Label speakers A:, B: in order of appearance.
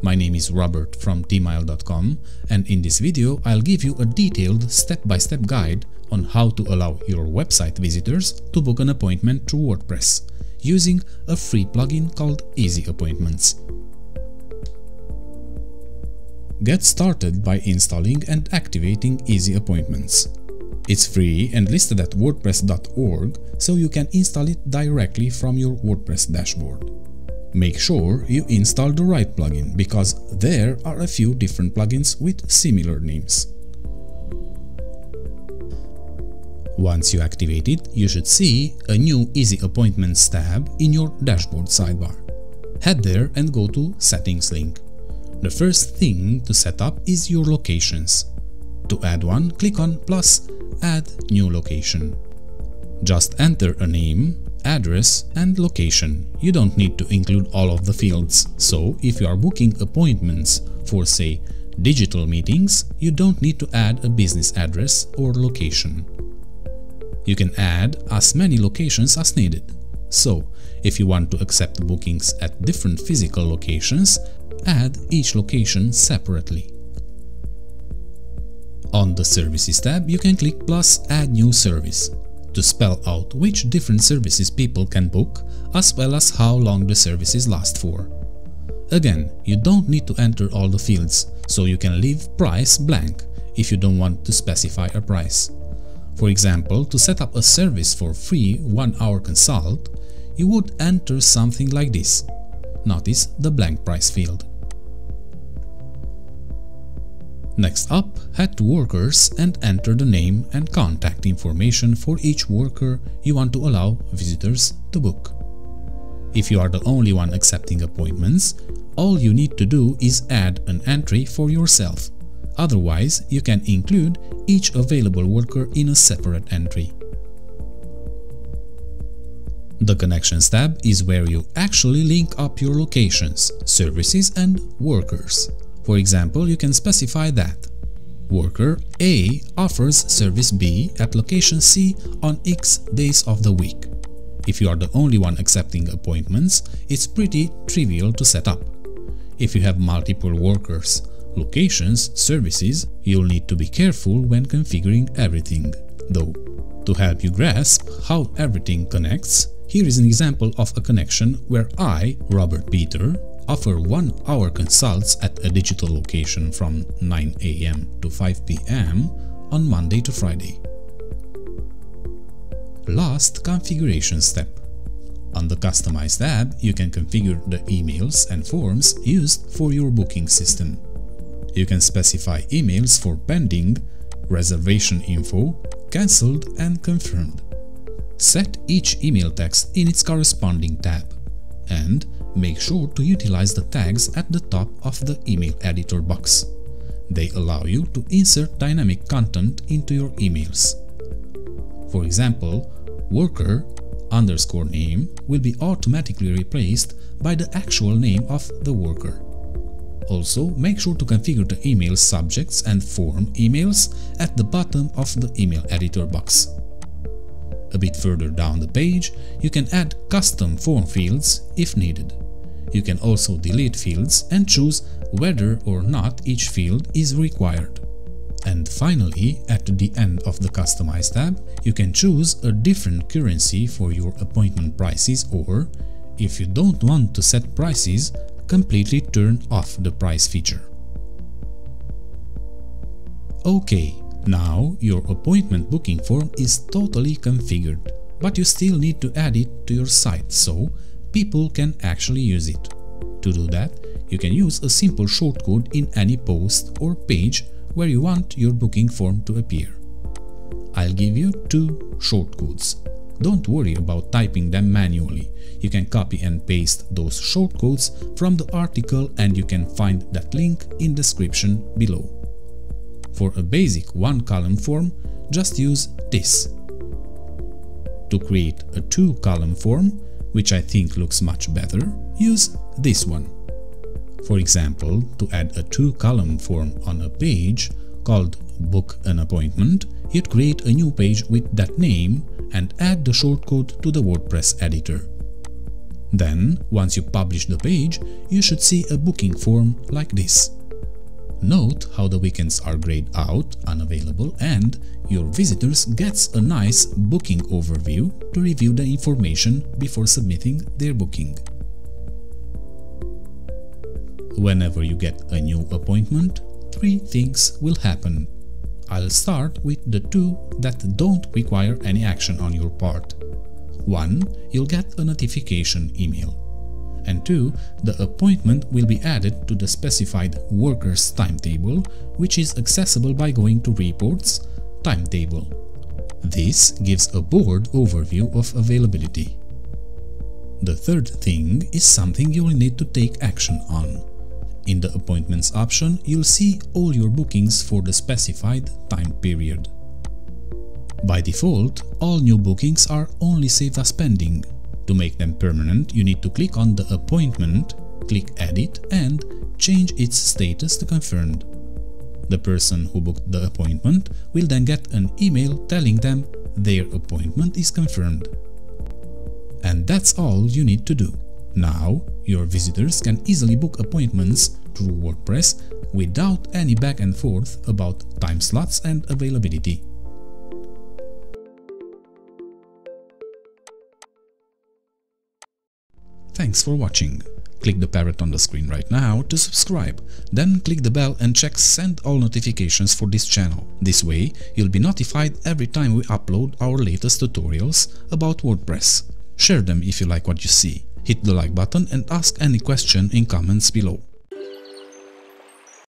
A: My name is Robert from tmile.com, and in this video I'll give you a detailed step-by-step guide on how to allow your website visitors to book an appointment through WordPress using a free plugin called Easy Appointments. Get started by installing and activating Easy Appointments. It's free and listed at wordpress.org, so you can install it directly from your WordPress dashboard. Make sure you install the right plugin, because there are a few different plugins with similar names. Once you activate it, you should see a new Easy Appointments tab in your dashboard sidebar. Head there and go to Settings link. The first thing to set up is your locations. To add one, click on plus Add New Location. Just enter a name, address and location. You don't need to include all of the fields, so if you are booking appointments for, say, digital meetings, you don't need to add a business address or location. You can add as many locations as needed. So, if you want to accept bookings at different physical locations, add each location separately. On the Services tab, you can click plus Add New Service to spell out which different services people can book, as well as how long the services last for. Again, you don't need to enter all the fields, so you can leave price blank if you don't want to specify a price. For example, to set up a service for free 1-hour consult, you would enter something like this. Notice the blank price field. Next up, head to Workers and enter the name and contact information for each worker you want to allow visitors to book. If you are the only one accepting appointments, all you need to do is add an entry for yourself. Otherwise, you can include each available worker in a separate entry. The Connections tab is where you actually link up your locations, services and workers. For example, you can specify that Worker A offers service B at location C on X days of the week. If you are the only one accepting appointments, it's pretty trivial to set up. If you have multiple workers, locations, services, you'll need to be careful when configuring everything, though. To help you grasp how everything connects, here is an example of a connection where I, Robert Peter, offer 1-hour consults at a digital location from 9 AM to 5 PM on Monday to Friday. Last configuration step. On the Customize tab, you can configure the emails and forms used for your booking system. You can specify emails for pending, reservation info, cancelled and confirmed. Set each email text in its corresponding tab, and make sure to utilize the tags at the top of the email editor box. They allow you to insert dynamic content into your emails. For example, worker_name will be automatically replaced by the actual name of the worker. Also, make sure to configure the email subjects and form emails at the bottom of the email editor box. A bit further down the page, you can add custom form fields if needed. You can also delete fields and choose whether or not each field is required. And finally, at the end of the Customize tab, you can choose a different currency for your appointment prices, or, if you don't want to set prices, completely turn off the price feature. Okay, now your appointment booking form is totally configured, but you still need to add it to your site so people can actually use it. To do that, you can use a simple shortcode in any post or page where you want your booking form to appear. I'll give you 2 shortcodes. Don't worry about typing them manually. You can copy and paste those shortcodes from the article, and you can find that link in the description below. For a basic 1-column form, just use this. To create a 2-column form, which I think looks much better, use this one. For example, to add a 2-column form on a page called Book an Appointment, you'd create a new page with that name and add the shortcode to the WordPress editor. Then, once you publish the page, you should see a booking form like this. Note how the weekends are grayed out, unavailable, and your visitors gets a nice booking overview to review the information before submitting their booking. Whenever you get a new appointment, 3 things will happen. I'll start with the 2 that don't require any action on your part. 1. You'll get a notification email. And 2. The appointment will be added to the specified workers timetable, which is accessible by going to Reports, Timetable. This gives a board overview of availability. The third thing is something you'll need to take action on. In the Appointments option, you'll see all your bookings for the specified time period. By default, all new bookings are only saved as pending. To make them permanent, you need to click on the appointment, click Edit, and change its status to confirmed. The person who booked the appointment will then get an email telling them their appointment is confirmed. And that's all you need to do. Now, your visitors can easily book appointments through WordPress without any back and forth about time slots and availability. Thanks for watching. Click the parrot on the screen right now to subscribe. Then click the bell and check send all notifications for this channel. This way, you'll be notified every time we upload our latest tutorials about WordPress. Share them if you like what you see. Hit the like button and ask any question in comments below.